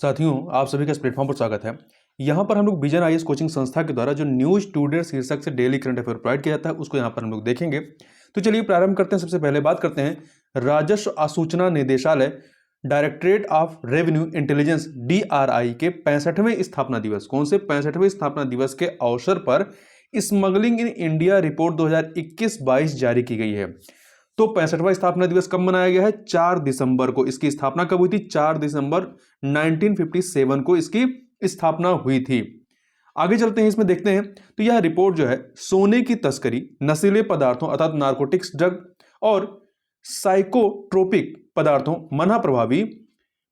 साथियों, आप सभी का इस प्लेटफॉर्म पर स्वागत है। यहाँ पर हम लोग विजन आईएएस कोचिंग संस्था के द्वारा जो न्यूज टुडे शीर्षक से डेली करंट अफेयर प्रोवाइड किया जाता है उसको यहाँ पर हम लोग देखेंगे। तो चलिए प्रारंभ करते हैं। सबसे पहले बात करते हैं राजस्व आसूचना निदेशालय directorate of revenue intelligence DRI के 65वें स्थापना दिवस। कौन से 65वें स्थापना दिवस के अवसर पर स्मगलिंग इन इंडिया रिपोर्ट 2021-22 जारी की गई है। तो 65वां स्थापना दिवस कब मनाया गया है? 4 दिसंबर को। इसकी स्थापना कब हुई थी? 4 दिसंबर 1957 को इसकी स्थापना हुई थी। आगे चलते हैं, इसमें देखते हैं। तो यह रिपोर्ट जो है सोने की तस्करी, नशीले पदार्थों अर्थात नार्कोटिक्स ड्रग और साइकोट्रोपिक पदार्थों, मना प्रभावी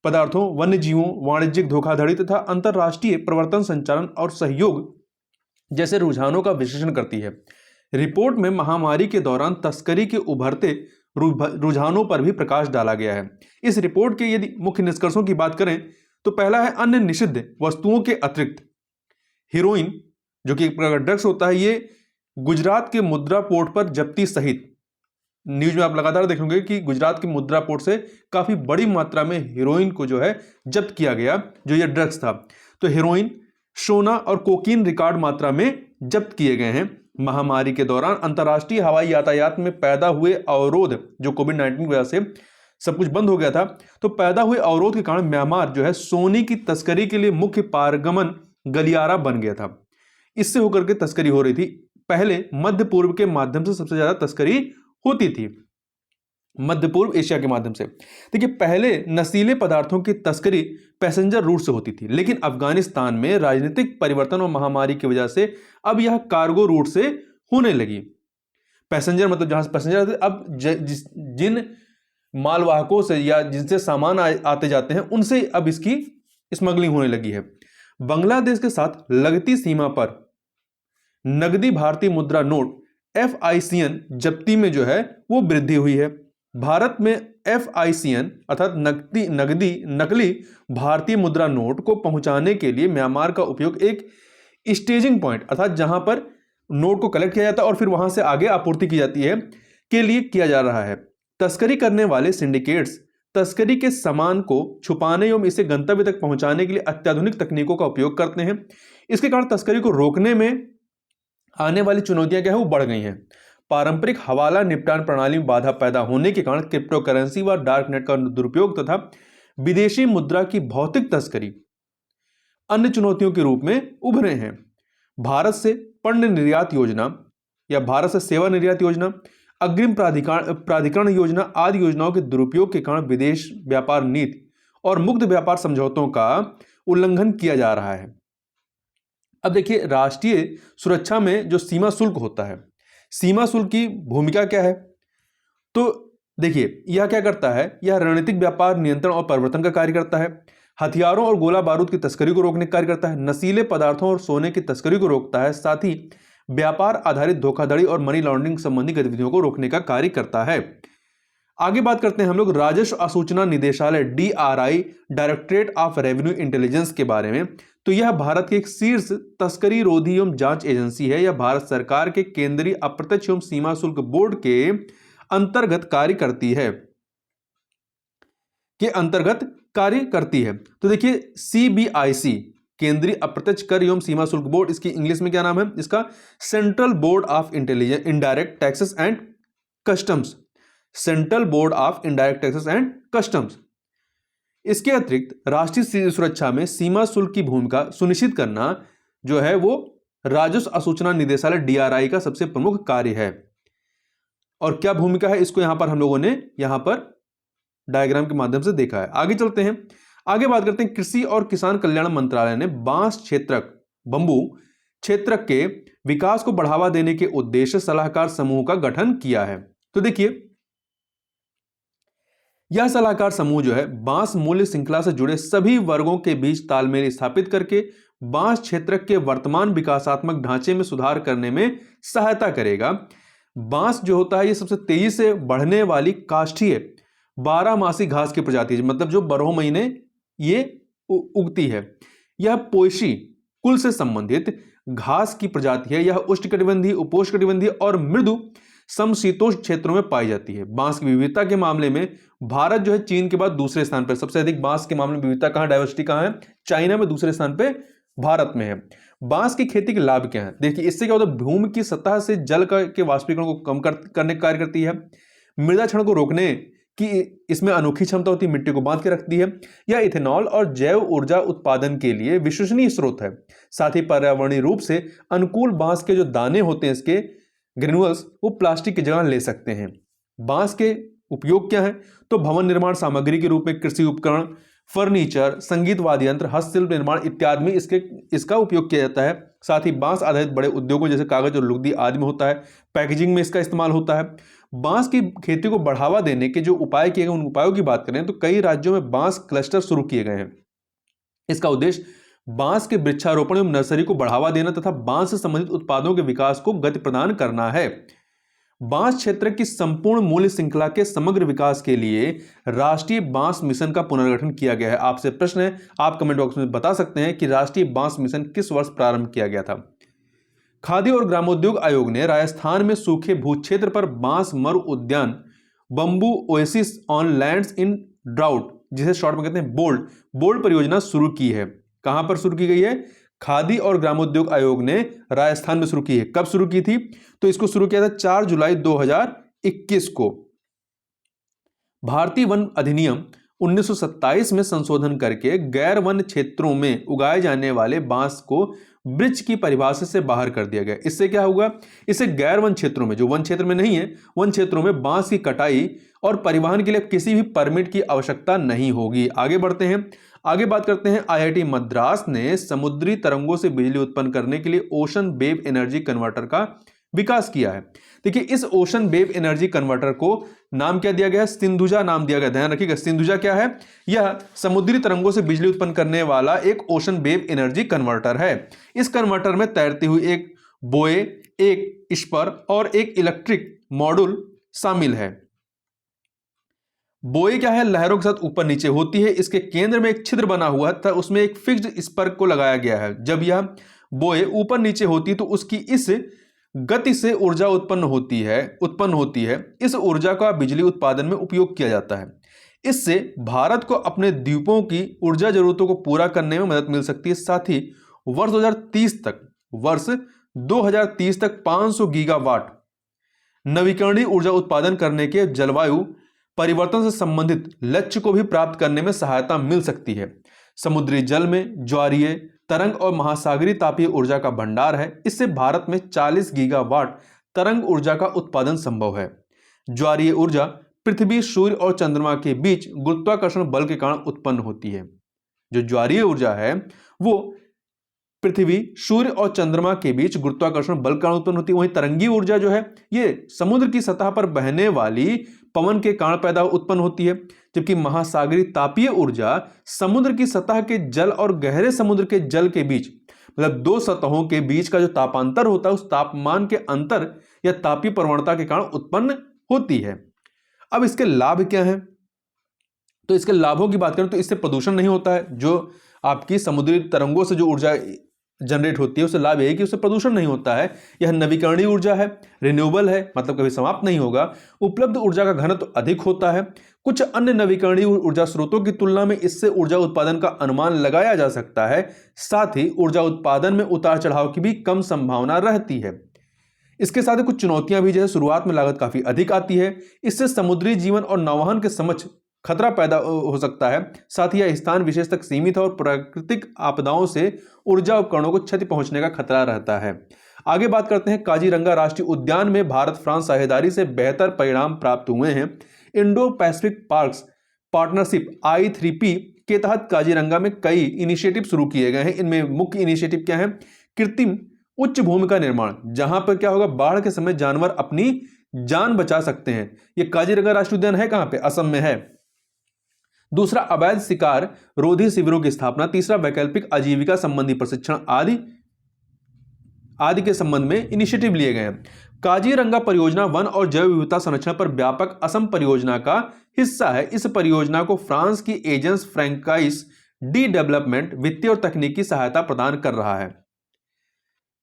पदार्थों, वन्यजीवों, वाणिज्यिक धोखाधड़ी तथा अंतरराष्ट्रीय प्रवर्तन संचालन और सहयोग जैसे रुझानों का विश्लेषण करती है। रिपोर्ट में महामारी के दौरान तस्करी के उभरते रुझानों पर भी प्रकाश डाला गया है। इस रिपोर्ट के यदि मुख्य निष्कर्षों की बात करें तो पहला है अन्य निषिद्ध वस्तुओं के अतिरिक्त हीरोइन, जो कि एक प्रकार ड्रग्स होता है, ये गुजरात के मुद्रा पोर्ट पर जब्ती सहित, न्यूज में आप लगातार देखेंगे कि गुजरात के मुद्रा पोर्ट से काफी बड़ी मात्रा में हीरोइन को जो है जब्त किया गया, जो ये ड्रग्स था। तो हीरोइन, सोना और कोकीन रिकॉर्ड मात्रा में जब्त किए गए हैं। महामारी के दौरान अंतर्राष्ट्रीय हवाई यातायात में पैदा हुए अवरोध, जो कोविड-19 की वजह से सब कुछ बंद हो गया था, तो पैदा हुए अवरोध के कारण म्यांमार जो है सोने की तस्करी के लिए मुख्य पारगमन गलियारा बन गया था। इससे होकर के तस्करी हो रही थी। पहले मध्य पूर्व के माध्यम से सबसे ज्यादा तस्करी होती थी, मध्य पूर्व एशिया के माध्यम से। देखिए, पहले नशीले पदार्थों की तस्करी पैसेंजर रूट से होती थी, लेकिन अफगानिस्तान में राजनीतिक परिवर्तन और महामारी की वजह से अब यह कार्गो रूट से होने लगी। पैसेंजर मतलब जहां से पैसेंजर, अब जिन मालवाहकों से या जिनसे सामान आते जाते हैं उनसे अब इसकी स्मगलिंग होने लगी है। बांग्लादेश के साथ लगती सीमा पर नगदी भारतीय मुद्रा नोट FICN जब्ती में जो है वो वृद्धि हुई है। भारत में FICN अर्थात नकली भारतीय मुद्रा नोट को पहुंचाने के लिए म्यांमार का उपयोग एक स्टेजिंग पॉइंट अर्थात जहां पर नोट को कलेक्ट किया जाता है और फिर वहां से आगे आपूर्ति की जाती है के लिए किया जा रहा है। तस्करी करने वाले सिंडिकेट्स तस्करी के सामान को छुपाने एवं इसे गंतव्य तक पहुंचाने के लिए अत्याधुनिक तकनीकों का उपयोग करते हैं। इसके कारण तस्करी को रोकने में आने वाली चुनौतियां क्या है वो बढ़ गई हैं। पारंपरिक हवाला निपटान प्रणाली में बाधा पैदा होने के कारण क्रिप्टो करेंसी व डार्क नेट का दुरुपयोग तथा विदेशी मुद्रा की भौतिक तस्करी अन्य चुनौतियों के रूप में उभरे हैं। भारत से पण्य निर्यात योजना या भारत से सेवा निर्यात योजना, अग्रिम प्राधिकरण योजना आदि योजनाओं के दुरुपयोग के कारण विदेश व्यापार नीति और मुक्त व्यापार समझौतों का उल्लंघन किया जा रहा है। अब देखिए, राष्ट्रीय सुरक्षा में जो सीमा शुल्क होता है, सीमा शुल्क की भूमिका क्या है? तो देखिए, यह क्या करता है? यह रणनीतिक व्यापार नियंत्रण और परिवर्तन का कार्य करता है, हथियारों और गोला बारूद की तस्करी को रोकने का कार्य करता है, नशीले पदार्थों और सोने की तस्करी को रोकता है, साथ ही व्यापार आधारित धोखाधड़ी और मनी लॉन्ड्रिंग संबंधी गतिविधियों को रोकने का कार्य करता है। आगे बात करते हैं हम लोग राजस्व आसूचना निदेशालय DRI directorate of revenue intelligence के बारे में। तो यह भारत की एक शीर्ष तस्करी रोधी एवं जांच एजेंसी है। यह भारत सरकार के केंद्रीय अप्रत्यक्ष एवं सीमा शुल्क बोर्ड के अंतर्गत कार्य करती है। तो देखिए, CBIC केंद्रीय अप्रत्यक्ष कर एवं सीमा शुल्क बोर्ड, इसकी इंग्लिश में क्या नाम है इसका? Central board of indirect taxes and customs, central board of indirect taxes and customs. इसके अतिरिक्त राष्ट्रीय सुरक्षा में सीमा शुल्क की भूमिका सुनिश्चित करना जो है वो राजस्व आसूचना निदेशालय DRI का सबसे प्रमुख कार्य है। और क्या भूमिका है इसको यहां पर हम लोगों ने यहां पर डायग्राम के माध्यम से देखा है। आगे चलते हैं, आगे बात करते हैं। कृषि और किसान कल्याण मंत्रालय ने बांस क्षेत्रक, बंबू क्षेत्रक के विकास को बढ़ावा देने के उद्देश्य सलाहकार समूह का गठन किया है। तो देखिए, यह सलाहकार समूह जो है बांस मूल्य श्रृंखला से जुड़े सभी वर्गों के बीच तालमेल स्थापित करके बांस क्षेत्रक के वर्तमान विकासात्मक ढांचे में सुधार करने में सहायता करेगा। बांस जो होता है ये सबसे तेजी से बढ़ने वाली काष्ठीय 12 घास की प्रजाति है, मतलब जो 12 महीने ये उगती है। यह पोएसी कुल से संबंधित घास की प्रजाति है। यह उष्णकटिबंधीय, उपोष्णकटिबंधीय और मृदु समशीतोष्ण क्षेत्रों में पाई जाती है। बांस की विविधता के मामले में भारत जो है चीन के बाद दूसरे स्थान पर, सबसे अधिक बांस के मामले में विविधता कहां, डाइवर्सिटी कहां है, चाइना में, दूसरे स्थान पे भारत में है। बांस की खेती के लाभ क्या है, देखिए इससे क्या होता है, भूमि की सतह से जल के वाष्पीकरण को कम करने का कार्य करती है, मृदा क्षरण को रोकने की इसमें अनोखी क्षमता होती है, मिट्टी को बांध के रखती है, या इथेनॉल और जैव ऊर्जा उत्पादन के लिए विश्वसनीय स्रोत है। साथ ही पर्यावरणीय रूप से अनुकूल बांस के जो दाने होते हैं, इसके ग्रेन्युल्स, वो प्लास्टिक की जगह ले सकते हैं। बांस के उपयोग क्या है, तो भवन निर्माण सामग्री के रूप में, कृषि उपकरण, फर्नीचर, संगीत वाद्य यंत्र, हस्तशिल्प निर्माण इत्यादि में इसका उपयोग किया जाता है। साथ ही बांस आधारित बड़े उद्योगों जैसे कागज और लुगदी आदि में होता है, पैकेजिंग में इसका इस्तेमाल होता है। बांस की खेती को बढ़ावा देने के जो उपाय किए गए, उन उपायों की बात करें तो कई राज्यों में बांस क्लस्टर शुरू किए गए हैं। इसका उद्देश्य बांस के वृक्षारोपण एवं नर्सरी को बढ़ावा देना तथा बांस से संबंधित उत्पादों के विकास को गति प्रदान करना है। बांस क्षेत्र की संपूर्ण मूल्य श्रृंखला के समग्र विकास के लिए राष्ट्रीय बांस मिशन का पुनर्गठन किया गया है। आपसे प्रश्न है, आप कमेंट बॉक्स में बता सकते हैं कि राष्ट्रीय बांस मिशन किस वर्ष प्रारंभ किया गया था। खादी और ग्रामोद्योग आयोग ने राजस्थान में सूखे भूक्षेत्र पर बांस मरु उद्यान, bamboo oasis on lands in drought, जिसे शॉर्ट में कहते हैं बोल्ड परियोजना शुरू की है। कहां पर शुरू की गई है, खादी और ग्रामोद्योग आयोग ने राजस्थान में शुरू की है। कब शुरू की थी, तो इसको शुरू किया था 4 जुलाई 2021 को। भारतीय वन अधिनियम 1927 में संशोधन करके गैर वन क्षेत्रों में उगाए जाने वाले बांस को वृक्ष की परिभाषा से बाहर कर दिया गया। इससे क्या होगा, इससे गैर वन क्षेत्रों में, जो वन क्षेत्र में नहीं है, वन क्षेत्रों में बांस की कटाई और परिवहन के लिए किसी भी परमिट की आवश्यकता नहीं होगी। आगे बढ़ते हैं, आगे बात करते हैं। आईआईटी मद्रास ने समुद्री तरंगों से बिजली उत्पन्न करने के लिए ओशन वेव एनर्जी कन्वर्टर का विकास किया है। देखिए इस ओशन वेव एनर्जी कन्वर्टर को नाम क्या दिया गया है, सिंधुजा नाम दिया गया। ध्यान रखिएगा, सिंधुजा क्या है, यह समुद्री तरंगों से बिजली उत्पन्न करने वाला एक ओशन वेव एनर्जी कन्वर्टर है। इस कन्वर्टर में तैरती हुई एक बोए, एक स्पर और एक इलेक्ट्रिक मॉड्यूल शामिल है। बोए क्या है, लहरों के साथ ऊपर नीचे होती है। इसके केंद्र में एक छिद्र बना हुआ था, उसमें एक फिक्स्ड स्पर को लगाया गया है। जब यह बोए ऊपर नीचे होती है तो उसकी इस गति से ऊर्जा उत्पन्न होती है। इस ऊर्जा का बिजली उत्पादन में उपयोग किया जाता है। इससे भारत को अपने द्वीपों की ऊर्जा जरूरतों को पूरा करने में मदद मिल सकती है। साथ ही वर्ष 2030 तक 500 गीगावाट नवीकरणीय ऊर्जा उत्पादन करने के जलवायु परिवर्तन से संबंधित लक्ष्य को भी प्राप्त करने में सहायता मिल सकती है। समुद्री जल में ज्वारीय तरंग और महासागरीय तापीय ऊर्जा का भंडार है। इससे भारत में 40 गीगावाट तरंग ऊर्जा का उत्पादन संभव है। ज्वारीय ऊर्जा पृथ्वी, सूर्य और चंद्रमा के बीच गुरुत्वाकर्षण बल के कारण उत्पन्न होती है। जो ज्वारीय ऊर्जा है वो पृथ्वी, सूर्य और चंद्रमा के बीच गुरुत्वाकर्षण बल के कारण उत्पन्न होती है। वहीं तरंगीय ऊर्जा जो है ये समुद्र की सतह पर बहने वाली पवन के कारण उत्पन्न होती है। जबकि महासागरीय तापीय ऊर्जा समुद्र की सतह के जल और गहरे समुद्र के जल के बीच, मतलब दो सतहों के बीच का जो तापांतर होता है, उस तापमान के अंतर या तापीय प्रवणता के कारण उत्पन्न होती है। अब इसके लाभ क्या हैं, तो इसके लाभों की बात करें तो इससे प्रदूषण नहीं होता है। जो आपकी समुद्री तरंगों से जो ऊर्जा जनरेट होती है उससे लाभ यही कि उससे प्रदूषण नहीं होता है। यह नवीकरणीय ऊर्जा है, रिन्यूएबल है, मतलब कभी समाप्त नहीं होगा। उपलब्ध ऊर्जा का घनत्व अधिक होता है। कुछ अन्य नवीकरणीय ऊर्जा स्रोतों की तुलना में इससे ऊर्जा उत्पादन का अनुमान लगाया जा सकता है। साथ ही ऊर्जा उत्पादन में उतार चढ़ाव की भी कम संभावना रहती है। इसके साथ ही कुछ चुनौतियां भी, जैसे शुरुआत में लागत काफी अधिक आती है। इससे समुद्री जीवन और नौवहन के समक्ष खतरा पैदा हो सकता है। साथ ही यह स्थान विशेष तक सीमित है और प्राकृतिक आपदाओं से ऊर्जा उपकरणों को क्षति पहुंचने का खतरा रहता है। आगे बात करते हैं, काजीरंगा राष्ट्रीय उद्यान में भारत फ्रांस साझेदारी से बेहतर परिणाम प्राप्त हुए हैं। Indo Pacific parks partnership I3P के तहत काजीरंगा में कई इनिशिएटिव शुरू किए गए हैं। इनमें मुख्य इनिशिएटिव क्या है, कृत्रिम उच्च भूमि का निर्माण, जहां पर क्या होगा, बाढ़ के समय जानवर अपनी जान बचा सकते हैं। यह काजीरंगा राष्ट्रीय उद्यान है कहां पे, असम में है। दूसरा, अवैध शिकार रोधी शिविरों की स्थापना। तीसरा, वैकल्पिक आजीविका संबंधी प्रशिक्षण आदि के संबंध में इनिशिएटिव लिए गए हैं। काजीरंगा परियोजना वन और जैव विविधता संरक्षण पर व्यापक असम परियोजना का हिस्सा है। इस परियोजना को फ्रांस की एजेंस फ्रैंकाइस डी डेवलपमेंट वित्तीय और तकनीकी सहायता प्रदान कर रहा है।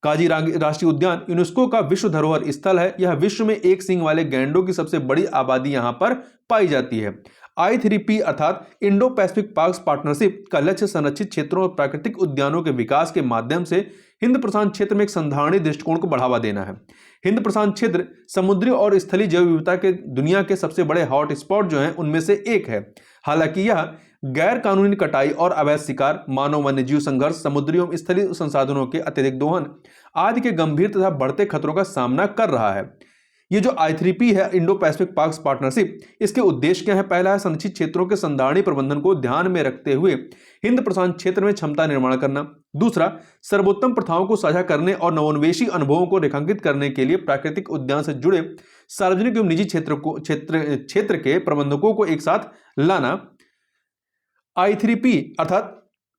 काजीरंगा राष्ट्रीय उद्यान यूनेस्को का विश्व धरोहर स्थल है। यह विश्व में एक सींग वाले गैंडों की सबसे बड़ी आबादी यहां पर पाई जाती है। I3P अर्थात इंडो पैसिफिक पार्क्स पार्टनरशिप का लक्ष्य संरक्षित क्षेत्रों और प्राकृतिक उद्यानों के विकास के माध्यम से हिंद प्रशांत क्षेत्र में एक संधारणीय दृष्टिकोण को बढ़ावा देना है। हिंद प्रशांत क्षेत्र समुद्री और स्थलीय जैव विविधता के दुनिया के सबसे बड़े हॉट स्पॉट जो हैं उनमें से एक है। हालांकि यह गैर कानूनी कटाई और अवैध शिकार, मानव वन्यजीव संघर्ष, समुद्री एवं स्थलीय संसाधनों के अत्यधिक दोहन आदि के गंभीर तथा बढ़ते खतरों का सामना कर रहा है। ये जो I3P है, इंडो पैसिफिक पार्क्स पार्टनरशिप, इसके उद्देश्य क्या है? पहला है संरक्षित क्षेत्रों के संधारणीय प्रबंधन को ध्यान में रखते हुए हिंद प्रशांत क्षेत्र में क्षमता निर्माण करना। दूसरा, सर्वोत्तम प्रथाओं को साझा करने और नवोन्मेषी अनुभवों को रेखांकित करने के लिए प्राकृतिक उद्यान से जुड़े सार्वजनिक एवं निजी क्षेत्र के प्रबंधकों को एक साथ लाना। I3P अर्थात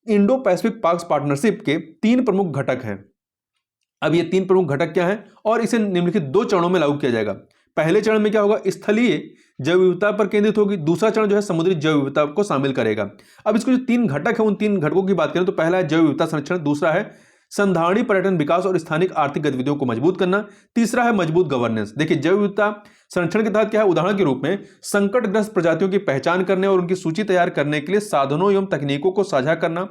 इंडो पैसिफिक पार्क्स पार्टनरशिप के 3 प्रमुख घटक हैं। अब ये 3 प्रमुख घटक क्या हैं और इसे निम्नलिखित 2 चरणों में लागू किया जाएगा। पहले चरण में क्या होगा? स्थलीय जैव विविधता पर केंद्रित होगी। दूसरा चरण जो है समुद्री जैव विविधता को शामिल करेगा। अब इसको जो 3 घटक है उन 3 घटकों की बात करें तो पहला है जैव विविधता संरक्षण, दूसरा है संधारणीय पर्यटन विकास और स्थानिक आर्थिक गतिविधियों को मजबूत करना, तीसरा है मजबूत गवर्नेंस। देखिए, जैव विविधता संरक्षण के तहत क्या है? उदाहरण के रूप में संकटग्रस्त प्रजातियों की पहचान करने और उनकी सूची तैयार करने के लिए साधनों एवं तकनीकों को साझा करना,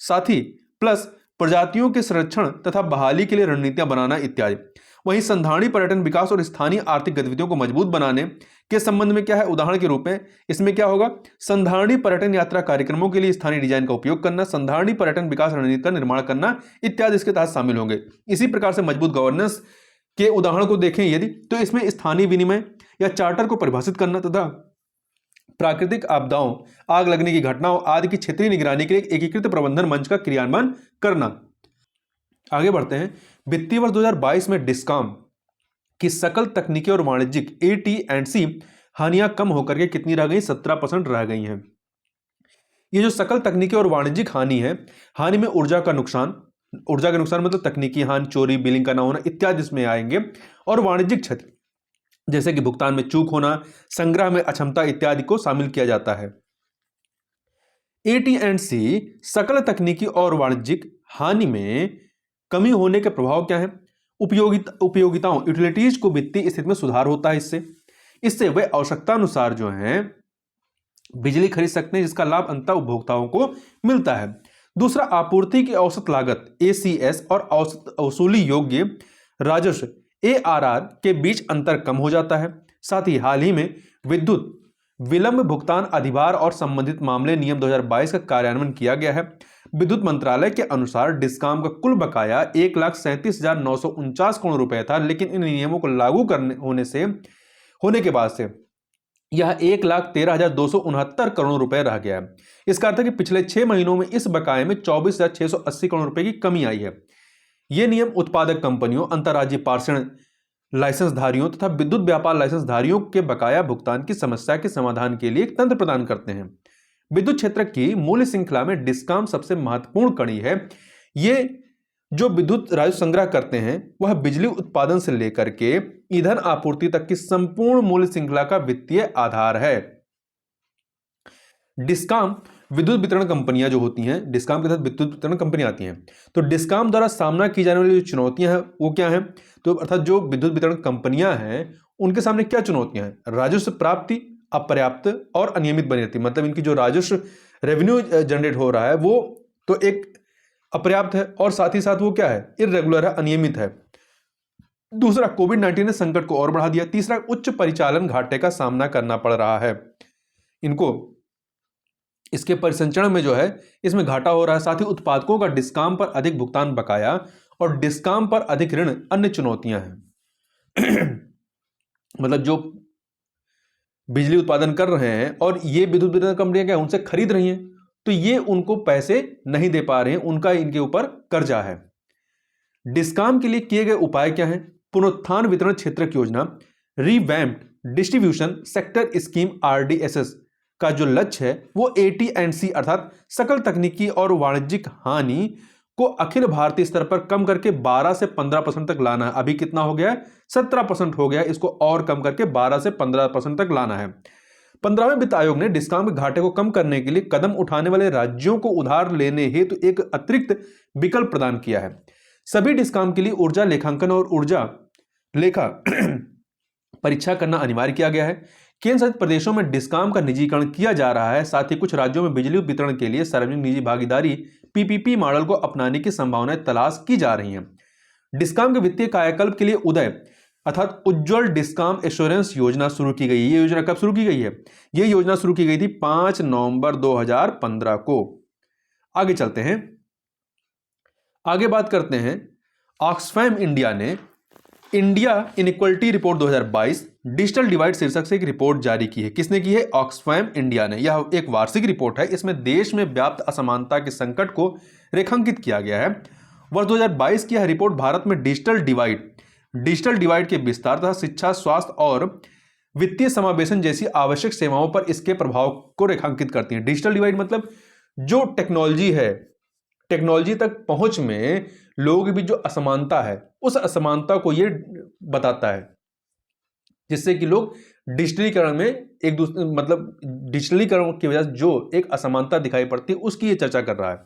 साथ ही प्लस प्रजातियों के संरक्षण तथा बहाली के लिए रणनीतियां बनाना इत्यादि। वहीं संधारणीय पर्यटन विकास और स्थानीय आर्थिक गतिविधियों को मजबूत बनाने के संबंध में क्या है? उदाहरण के रूप में इसमें क्या होगा? संधारणीय पर्यटन यात्रा कार्यक्रमों के लिए स्थानीय डिजाइन का उपयोग करना, संधारणीय पर्यटन विकास रणनीति का निर्माण करना इत्यादि इसके तहत शामिल होंगे। इसी प्रकार से मजबूत गवर्नेंस के उदाहरण को देखें यदि, तो इसमें स्थानीय विनिमय या चार्टर को परिभाषित करना तथा प्राकृतिक आपदाओं, आग लगने की घटनाओं आदि की क्षेत्रीय निगरानी के लिए एकीकृत प्रबंधन मंच का क्रियान्वयन करना। आगे बढ़ते हैं। वित्तीय वर्ष 2022 में डिस्कॉम की सकल तकनीकी और वाणिज्यिक AT&C हानियां कम होकर के कितनी रह गई? 17% रह गई हैं। ये जो सकल तकनीकी और वाणिज्यिक हानि है, हानि में ऊर्जा का नुकसान मतलब तकनीकी हानि, चोरी, बिलिंग का ना होना इत्यादि इसमें आएंगे, और वाणिज्यिक क्षति जैसे कि भुगतान में चूक होना, संग्रह में अक्षमता इत्यादि को शामिल किया जाता है। AT&C सकल तकनीकी और वाणिज्यिक हानि में कमी होने के प्रभाव क्या है? उपयोगिताओं यूटिलिटीज को वित्तीय स्थिति में सुधार होता है। इससे वे आवश्यकता अनुसार जो है बिजली खरीद सकते हैं, जिसका लाभ अंततः उपभोक्ताओं को मिलता है। दूसरा, आपूर्ति की औसत लागत ACS और औसत वसूली योग्य राजस्व ARR के बीच अंतर कम हो जाता है। साथ ही हाल ही में विद्युत विलंब भुगतान अधिभार और संबंधित मामले नियम 2022 का कार्यान्वयन किया गया है। विद्युत मंत्रालय के अनुसार डिस्कॉम का कुल बकाया 1,37,949 करोड़ रुपए था, लेकिन इन नियमों को लागू होने के बाद से यह 1,13,269 करोड़ रुपए रह गया है। इसका अर्थ है कि पिछले 6 महीनों में इस बकाये में 24,680 करोड़ रुपए की कमी आई है। यह नियम उत्पादक कंपनियों, अंतर्राज्यीय पार्षण लाइसेंसधारियों तथा विद्युत व्यापार लाइसेंसधारियों के बकाया भुगतान की समस्या के समाधान के लिए एक तंत्र प्रदान करते हैं। विद्युत क्षेत्र की मूल्य श्रृंखला में डिस्कॉम सबसे महत्वपूर्ण कड़ी है। ये जो विद्युत राजस्व संग्रह करते हैं वह बिजली उत्पादन से लेकर के ईंधन आपूर्ति तक की संपूर्ण मूल्य श्रृंखला का वित्तीय आधार है। डिस्कॉम विद्युत वितरण कंपनियां जो होती हैं, डिस्कॉम के तहत विद्युत वितरण कंपनियां आती हैं, तो डिस्कॉम द्वारा सामना की जाने वाली जो चुनौतियां हैं वो क्या हैं? तो अर्थात जो विद्युत वितरण कंपनियां हैं उनके सामने क्या चुनौतियां हैं? राजस्व प्राप्ति अपर्याप्त और अनियमित बनी रहती है। मतलब इनकी जो राजस्व रेवेन्यू जनरेट हो रहा है वो तो एक अपर्याप्त है और साथ ही साथ वो क्या है? इर्रेगुलर है, अनियमित है। दूसरा, कोविड-19 ने संकट को और बढ़ा दिया। तीसरा, उच्च परिचालन घाटे का सामना करना पड़ रहा है इनको, इसके परिसंचरण में जो है इसमें घाटा हो रहा है। साथ ही उत्पादकों का डिस्कॉम पर अधिक भुगतान बकाया और डिस्कॉम पर अधिक ऋण अन्य चुनौतियां हैं। मतलब जो बिजली उत्पादन कर रहे हैं और ये विद्युत वितरण कंपनियां क्या उनसे खरीद रही हैं, तो ये उनको पैसे नहीं दे पा रहे हैं, उनका इनके ऊपर कर्जा है। डिस्कॉम के लिए किए गए उपाय क्या हैं? पुनरुत्थान वितरण क्षेत्र की योजना, revamped distribution sector scheme RDSS का जो लक्ष्य है वो AT&C अर्थात सकल तकनीकी और वाणिज्यिक हानि को अखिल भारतीय स्तर पर कम करके 12 से 15% तक लाना है। अभी कितना हो गया है? 17% हो गया। इसको और कम करके 12 से 15% तक लाना है। 15वें वित्त आयोग ने डिस्कॉम के घाटे को कम करने के लिए कदम उठाने वाले राज्यों को उधार लेने हेतु एक अतिरिक्त विकल्प प्रदान किया है। सभी डिस्कॉम के लिए ऊर्जा लेखांकन और ऊर्जा लेखा परीक्षा करना अनिवार्य किया गया है। केंद्र शासित प्रदेशों में डिस्कॉम का निजीकरण किया जा रहा है। साथ ही कुछ राज्यों में बिजली वितरण के लिए सार्वजनिक निजी भागीदारी पीपीपी मॉडल को अपनाने की संभावनाएं तलाश की जा रही हैं। डिस्कॉम के वित्तीय कायाकल्प के लिए उदय अर्थात उज्ज्वल डिस्कॉम एश्योरेंस योजना शुरू की गई। ये योजना कब शुरू की गई है? ये योजना शुरू की गई थी 5 नवंबर 2015 को। आगे चलते हैं, आगे बात करते हैं। ऑक्सफैम इंडिया ने India inequality report 2022 digital divide शीर्षक से एक रिपोर्ट जारी की है। किसने की है? ऑक्सफैम इंडिया ने। यह एक वार्षिक रिपोर्ट है। इसमें देश में व्याप्त असमानता के संकट को रेखांकित किया गया है। वर्ष 2022 की यह रिपोर्ट भारत में डिजिटल डिवाइड के विस्तार तथा शिक्षा, स्वास्थ्य और वित्तीय समावेशन जैसी आवश्यक सेवाओं पर इसके प्रभाव को रेखांकित करती है। डिजिटल डिवाइड मतलब जो टेक्नोलॉजी है, टेक्नोलॉजी तक पहुंच में लोगों के बीच जो असमानता है, उस असमानता को ये बताता है, जिससे कि लोग डिजिटलीकरण में एक दूसरे मतलब डिजिटलीकरण की वजह से जो एक असमानता दिखाई पड़ती है उसकी ये चर्चा कर रहा है।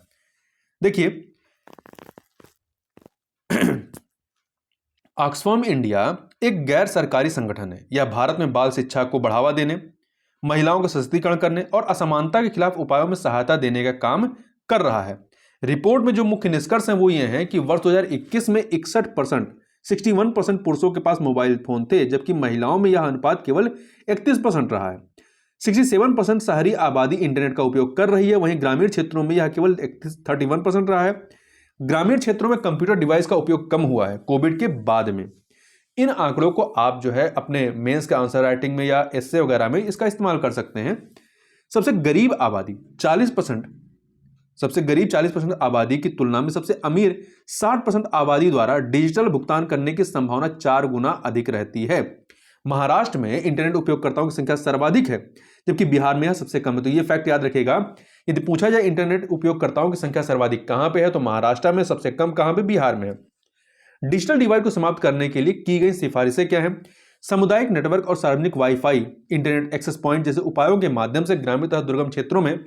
देखिए, ऑक्सफैम इंडिया एक गैर सरकारी संगठन है। यह भारत में बाल शिक्षा को बढ़ावा देने, महिलाओं का सशक्तिकरण करने और असमानता के खिलाफ उपायों में सहायता देने का काम कर रहा है। रिपोर्ट में जो मुख्य निष्कर्ष हैं वो ये हैं कि वर्ष 2021 में 61% पुरुषों के पास मोबाइल फोन थे, जबकि महिलाओं में यह अनुपात केवल 31% रहा है। 67% शहरी आबादी इंटरनेट का उपयोग कर रही है, वहीं ग्रामीण क्षेत्रों में यह केवल 31% रहा है। ग्रामीण क्षेत्रों में कंप्यूटर डिवाइस का उपयोग कम हुआ है कोविड के बाद में। इन आंकड़ों को आप जो है अपने मेंस के आंसर राइटिंग में या एस्से वगैरह में इसका इस्तेमाल कर सकते हैं। सबसे गरीब आबादी 40% आबादी की तुलना में सबसे अमीर 60% आबादी द्वारा डिजिटल भुगतान करने की संभावना 4 गुना अधिक रहती है। महाराष्ट्र में इंटरनेट उपयोगकर्ताओं की संख्या सर्वाधिक है, जबकि बिहार में यह सबसे कम है। तो ये फैक्ट याद रखिएगा, यदि पूछा जाए इंटरनेट उपयोगकर्ताओं की संख्या सर्वाधिक कहां पे है, तो महाराष्ट्र में, सबसे कम कहां पे? बिहार में है। डिजिटल डिवाइड को समाप्त करने के लिए की गई सिफारिशें क्या हैं? सामुदायिक नेटवर्क और सार्वजनिक वाईफाई, इंटरनेट एक्सेस पॉइंट जैसे उपायों के माध्यम से ग्रामीण तथा दुर्गम क्षेत्रों में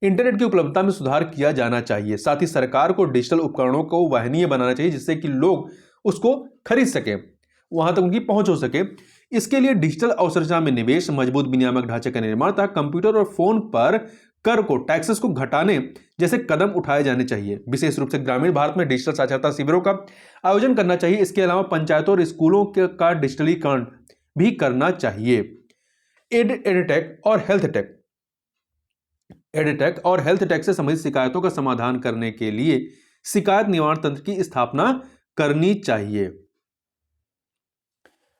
इंटरनेट की उपलब्धता में सुधार किया जाना चाहिए। साथ ही सरकार को डिजिटल उपकरणों को वहनीय बनाना चाहिए, जिससे कि लोग उसको खरीद सकें, वहां तक उनकी पहुंच हो सके। इसके लिए डिजिटल अवसंरचना में निवेश, मजबूत विनियामक ढांचे का निर्माण तथा कंप्यूटर और फोन पर कर को, टैक्सेस को घटाने जैसे कदम उठाए जाने चाहिए। विशेष रूप से ग्रामीण भारत में डिजिटल साक्षरता शिविरों का आयोजन करना चाहिए। इसके अलावा पंचायतों और स्कूलों का डिजिटलीकरण भी करना चाहिए। एडटेक और हेल्थ टेक से संबंधित शिकायतों का समाधान करने के लिए शिकायत निवारण तंत्र की स्थापना करनी चाहिए।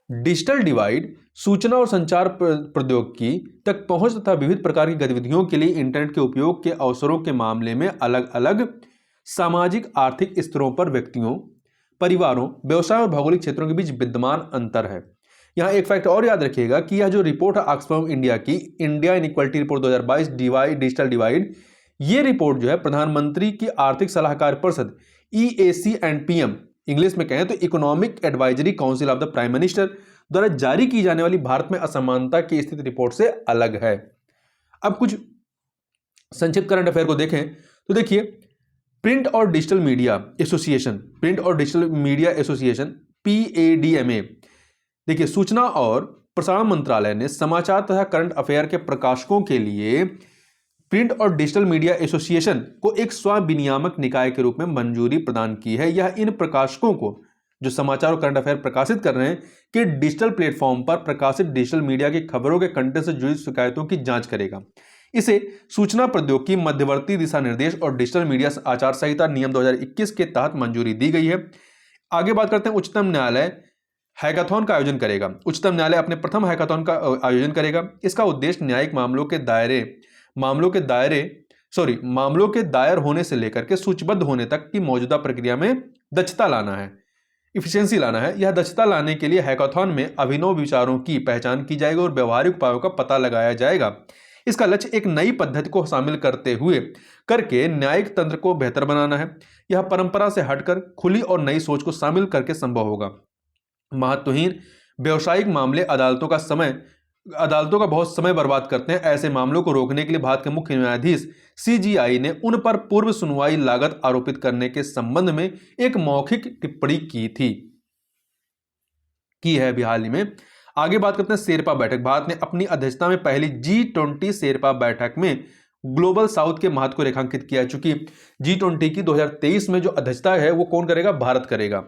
डिजिटल डिवाइड सूचना और संचार प्रौद्योगिकी तक पहुंच तथा विविध प्रकार की गतिविधियों के लिए इंटरनेट के उपयोग के अवसरों के मामले में अलग अलग सामाजिक आर्थिक स्तरों पर व्यक्तियों, परिवारों, व्यवसाय और भौगोलिक क्षेत्रों के बीच विद्यमान अंतर है। यहां एक फैक्ट और याद रखिएगा कि यह जो रिपोर्ट है ऑक्सफैम इंडिया की, India inequality report 2022 digital divide, ये रिपोर्ट जो है प्रधानमंत्री की आर्थिक सलाहकार परिषद EAC&PM, इंग्लिश में कहें तो economic advisory council of the prime minister, द्वारा जारी की जाने वाली भारत में असमानता की स्थिति रिपोर्ट से अलग है। अब कुछ संक्षिप्त करंट अफेयर को देखें तो देखिए, प्रिंट और डिजिटल मीडिया एसोसिएशन PADMA, देखिए, सूचना और प्रसारण मंत्रालय ने समाचार तथा करंट अफेयर के प्रकाशकों के लिए प्रिंट और डिजिटल मीडिया एसोसिएशन को एक स्वविनियामक निकाय के रूप में मंजूरी प्रदान की है। यह इन प्रकाशकों को, जो समाचार और करंट अफेयर प्रकाशित कर रहे हैं, कि डिजिटल प्लेटफॉर्म पर प्रकाशित डिजिटल मीडिया की खबरों के कंटेंट से जुड़ी शिकायतों की जांच करेगा। इसे सूचना प्रौद्योगिकी मध्यवर्ती दिशा निर्देश और डिजिटल मीडिया आचार संहिता नियम 2021 के तहत मंजूरी दी गई है। आगे बात करते हैं, उच्चतम न्यायालय हैकाथॉन का आयोजन करेगा। उच्चतम न्यायालय अपने प्रथम हैकाथॉन का आयोजन करेगा। इसका उद्देश्य न्यायिक मामलों के दायर होने से लेकर के सूचीबद्ध होने तक की मौजूदा प्रक्रिया में दक्षता लाना है, इफिशिएंसी लाना है। यह दक्षता लाने के लिए हैकाथॉन में अभिनव विचारों की पहचान की जाएगी और व्यवहारिक उपायों का पता लगाया जाएगा। इसका लक्ष्य एक नई पद्धति को शामिल करके न्यायिक तंत्र को बेहतर बनाना है। यह परंपरा से हटकर खुली और नई सोच को शामिल करके संभव होगा। महत्वहीन व्यवसायिक मामले अदालतों का बहुत समय बर्बाद करते हैं। ऐसे मामलों को रोकने के लिए भारत के मुख्य न्यायाधीश CGI ने उन पर पूर्व सुनवाई लागत आरोपित करने के संबंध में एक मौखिक टिप्पणी की है अभी हाल ही में। आगे बात करते हैं शेरपा बैठक। भारत ने अपनी अध्यक्षता में पहली G20 शेरपा बैठक में ग्लोबल साउथ के महत्व को रेखांकित किया है। चूंकि G20 की 2023 में जो अध्यक्षता है वो कौन करेगा? भारत करेगा।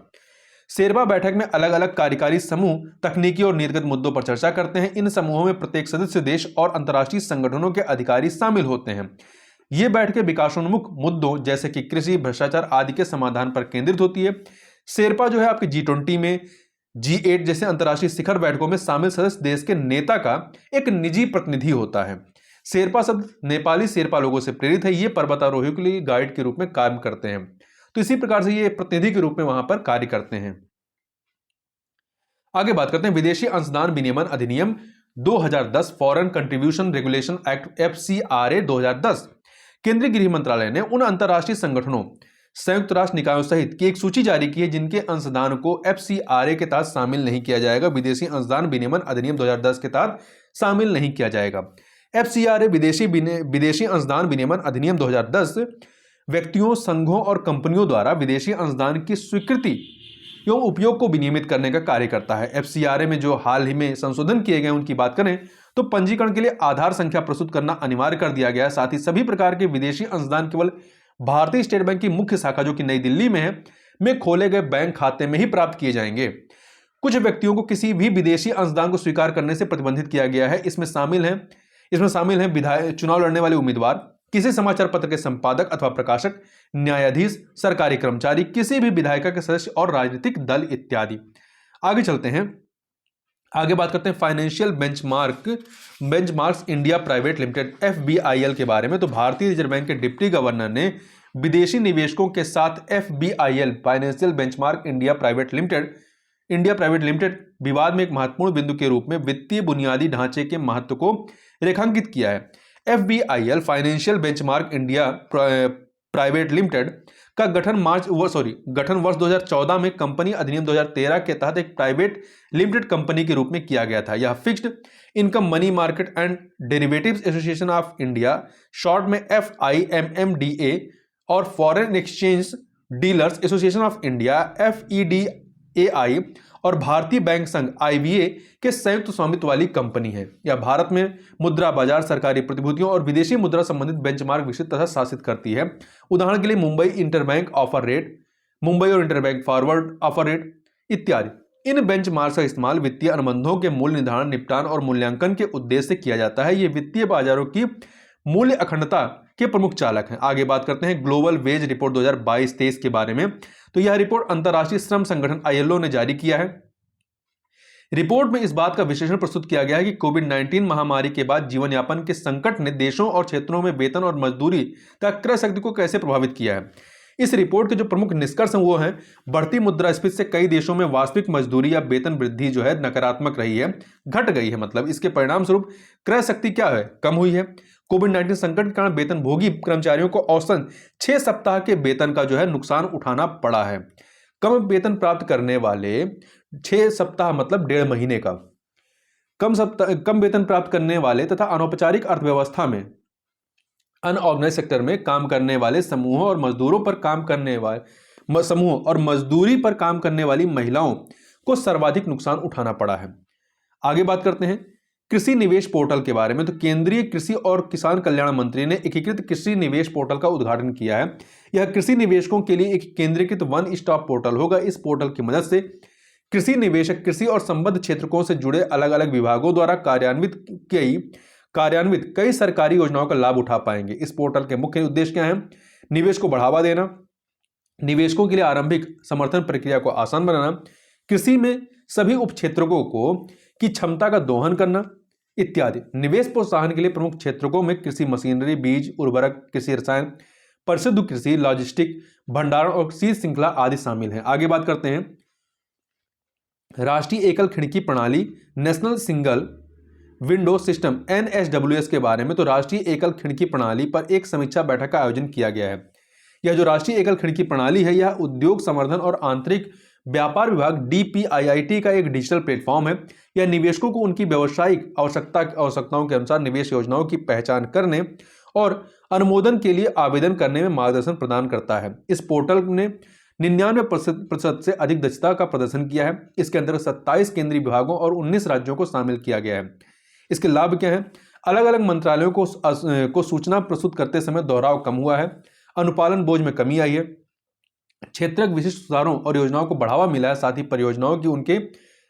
शेरपा बैठक में अलग अलग कार्यकारी समूह तकनीकी और नीतिगत मुद्दों पर चर्चा करते हैं। इन समूहों में प्रत्येक सदस्य देश और अंतर्राष्ट्रीय संगठनों के अधिकारी शामिल होते हैं। ये बैठकें विकासोन्मुख मुद्दों जैसे कि कृषि, भ्रष्टाचार आदि के समाधान पर केंद्रित होती है। शेरपा जो है आपके G20 में, G8 जैसे अंतर्राष्ट्रीय शिखर बैठकों में शामिल सदस्य देश के नेता का एक निजी प्रतिनिधि होता है। शेरपा शब्द नेपाली शेरपा लोगों से प्रेरित है। ये पर्वतारोहियों के लिए गाइड के रूप में काम करते हैं। तो इसी प्रकार से ये प्रतिनिधि के रूप में वहां पर कार्य करते हैं। आगे बात करते हैं विदेशी अंशदान विनियमन अधिनियम 2010, foreign contribution regulation act FCRA 2010। केंद्रीय गृह मंत्रालय ने उन अंतर्राष्ट्रीय संगठनों, संयुक्त राष्ट्र निकायों सहित की एक सूची जारी की है जिनके अंशदान को FCRA के तहत शामिल नहीं किया जाएगा। विदेशी अंशदान विनियमन अधिनियम 2010 के तहत शामिल नहीं किया जाएगा। FCRA विदेशी अंशदान विनियमन अधिनियम 2010 व्यक्तियों, संघों और कंपनियों द्वारा विदेशी अंशदान की स्वीकृति एवं उपयोग को विनियमित करने का कार्य करता है। FCRA में जो हाल ही में संशोधन किए गए उनकी बात करें तो पंजीकरण के लिए आधार संख्या प्रस्तुत करना अनिवार्य कर दिया गया है। साथ ही सभी प्रकार के विदेशी अंशदान केवल भारतीय स्टेट बैंक की मुख्य शाखा जो कि नई दिल्ली में है में खोले गए बैंक खाते में ही प्राप्त किए जाएंगे। कुछ व्यक्तियों को किसी भी विदेशी अंशदान को स्वीकार करने से प्रतिबंधित किया गया है। इसमें शामिल है विधायक, चुनाव लड़ने वाले उम्मीदवार, किसी समाचार पत्र के संपादक अथवा प्रकाशक, न्यायाधीश, सरकारी कर्मचारी, किसी भी विधायिका के सदस्य और राजनीतिक दल इत्यादि। आगे चलते हैं, आगे बात करते हैं financial benchmarks India private limited FBIL के बारे में। तो भारतीय रिजर्व बैंक के डिप्टी गवर्नर ने विदेशी निवेशकों के साथ FBIL financial benchmark India private limited विवाद में एक महत्वपूर्ण बिंदु के रूप में वित्तीय बुनियादी ढांचे के महत्व को रेखांकित किया है। FBIL financial benchmark India private limited का गठन वर्ष 2014 में कंपनी अधिनियम 2013 के तहत एक प्राइवेट लिमिटेड कंपनी के रूप में किया गया था। यह fixed income money market and derivatives association of India, short में FIMMDA, और foreign exchange dealers association of India FEDAI और भारतीय बैंक संघ IBA के संयुक्त स्वामित्व वाली कंपनी है। यह भारत में मुद्रा बाजार, सरकारी प्रतिभूतियों और विदेशी मुद्रा संबंधित बेंचमार्क विकसित तथा शासित करती है। उदाहरण के लिए Mumbai interbank offer rate, Mumbai और इंटरबैंक फॉरवर्ड ऑफर रेट इत्यादि। इन बेंचमार्क का इस्तेमाल वित्तीय अनुबंधों के मूल्य निर्धारण, निपटान और मूल्यांकन के उद्देश्य से किया जाता है। ये वित्तीय बाजारों की मूल्य अखंडता के प्रमुख चालक हैं। आगे बात करते हैं ग्लोबल वेज रिपोर्ट 2022-23 के बारे में। तो यह रिपोर्ट अंतर्राष्ट्रीय श्रम संगठन ILO ने जारी किया है। रिपोर्ट में इस बात का विश्लेषण प्रस्तुत किया गया है कि कोविड-19 महामारी के बाद जीवन यापन के संकट ने देशों और क्षेत्रों में वेतन और मजदूरी तथा क्रय शक्ति को कैसे प्रभावित किया है। इस रिपोर्ट के जो प्रमुख निष्कर्ष हैं वो हैं, बढ़ती मुद्रास्फीति से कई देशों में वास्तविक मजदूरी या वेतन वृद्धि जो है नकारात्मक रही है, घट गई है। मतलब इसके परिणाम स्वरूप क्रय शक्ति क्या है, कम हुई है। कोविड-19 संकट के कारण वेतन भोगी कर्मचारियों को औसतन 6 सप्ताह के वेतन का जो है नुकसान उठाना पड़ा है। कम वेतन प्राप्त करने वाले 6 सप्ताह मतलब 1.5 महीने का, कम वेतन प्राप्त करने वाले तथा अनौपचारिक अर्थव्यवस्था में अनऑर्गेनाइज सेक्टर में काम करने वाले समूहों और मजदूरी पर काम करने वाली महिलाओं को सर्वाधिक नुकसान उठाना पड़ा है। आगे बात करते हैं कृषि निवेश पोर्टल के बारे में। तो केंद्रीय कृषि और किसान कल्याण मंत्री ने एकीकृत कृषि निवेश पोर्टल का उद्घाटन किया है। यह कृषि निवेशकों के लिए एक केंद्रीकृत वन स्टॉप पोर्टल होगा। इस पोर्टल की मदद से कृषि निवेशक कृषि और संबद्ध क्षेत्रों से जुड़े अलग अलग विभागों द्वारा कार्यान्वित कई सरकारी योजनाओं का लाभ उठा पाएंगे। इस पोर्टल के मुख्य उद्देश्य क्या हैं? निवेश को बढ़ावा देना, निवेशकों के लिए आरंभिक समर्थन प्रक्रिया को आसान बनाना, कृषि में सभी उपक्षेत्रों की क्षमता का दोहन करना इत्यादि। निवेश प्रोत्साहन के लिए प्रमुख क्षेत्रों में कृषि मशीनरी, बीज, उर्वरक, कृषि रसायन, परिशुद्ध कृषि, लॉजिस्टिक, भंडारण और शीत श्रृंखला आदि शामिल हैं। आगे बात करते हैं राष्ट्रीय एकल खिड़की प्रणाली national single window system NSWS के बारे में। तो राष्ट्रीय एकल खिड़की प्रणाली पर एक समीक्षा बैठक का आयोजन किया गया है। यह जो राष्ट्रीय एकल खिड़की प्रणाली है यह उद्योग संवर्धन और आंतरिक व्यापार विभाग DPIIT का एक डिजिटल प्लेटफॉर्म है। यह निवेशकों को उनकी व्यावसायिक आवश्यकताओं के अनुसार निवेश योजनाओं की पहचान करने और अनुमोदन के लिए आवेदन करने में मार्गदर्शन प्रदान करता है। इस पोर्टल ने 99% से अधिक दक्षता का प्रदर्शन किया है। इसके अंदर 27 केंद्रीय विभागों और 19 राज्यों को शामिल किया गया है। इसके लाभ क्या है? अलग अलग मंत्रालयों को सूचना प्रस्तुत करते समय दोहराव कम हुआ है, अनुपालन बोझ में कमी आई है, क्षेत्रक विशिष्ट सुधारों और योजनाओं को बढ़ावा मिला है, साथ ही परियोजनाओं की उनके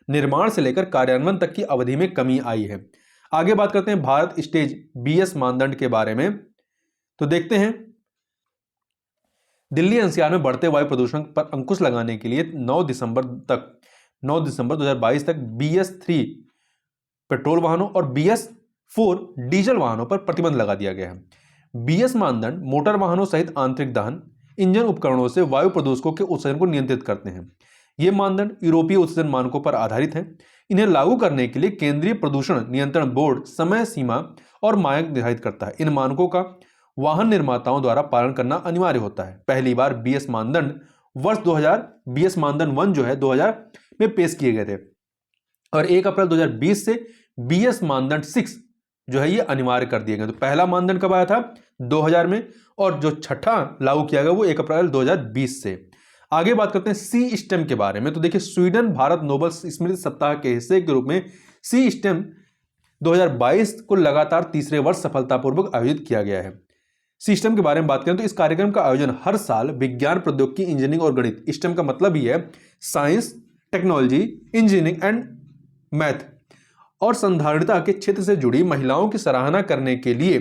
निर्माण से लेकर कार्यान्वयन तक की अवधि में कमी आई है। आगे बात करते हैं भारत स्टेज BS मानदंड के बारे में। तो देखते हैं, दिल्ली NCR में बढ़ते वायु प्रदूषण पर अंकुश लगाने के लिए 9 दिसंबर 2022 तक BS3 पेट्रोल वाहनों और BS4 डीजल वाहनों पर प्रतिबंध लगा दिया गया है। BS मानदंड मोटर वाहनों सहित आंतरिक दहन इंजन उपकरणों से वायु प्रदूषकों के उत्सर्जन को नियंत्रित करते हैं। ये मानदंड यूरोपीय उत्सर्जन मानकों पर आधारित हैं। इन्हें लागू करने के लिए केंद्रीय प्रदूषण नियंत्रण बोर्ड समय सीमा और मानक निर्धारित करता है। इन मानकों का वाहन निर्माताओं द्वारा पालन करना अनिवार्य होता है। पहली बार BS मानदंड वर्ष 2000 BS मानदंड 1 जो है 2000 में पेश किए गए थे और 1 अप्रैल 2020 से BS मानदंड 6 जो है ये अनिवार्य कर दिए गए। तो पहला मानदंड कब आया था? 2000 में, और जो छठा लागू किया गया वो 1 अप्रैल 2020 से। आगे बात करते हैं सी स्टेम के बारे में। तो देखिए, स्वीडन भारत नोबल स्मृति सप्ताह के हिस्से के रूप में सी स्टेम 2022 को लगातार तीसरे वर्ष सफलतापूर्वक आयोजित किया गया है। सिस्टम के बारे में बात करें तो इस कार्यक्रम का आयोजन हर साल विज्ञान, प्रौद्योगिकी, इंजीनियरिंग और गणित, स्टेम का मतलब ही है science, technology, engineering and math और संधारिता के क्षेत्र से जुड़ी महिलाओं की सराहना करने के लिए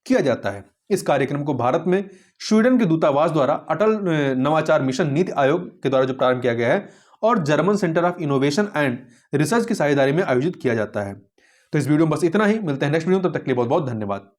किया जाता है। इस कार्यक्रम को भारत में स्वीडन के दूतावास द्वारा अटल नवाचार मिशन नीति आयोग के द्वारा जो प्रारंभ किया गया है और German centre of innovation and research की साझेदारी में आयोजित किया जाता है। तो इस वीडियो में बस इतना ही। मिलते हैं नेक्स्ट वीडियो में, तब तक के लिए बहुत बहुत धन्यवाद।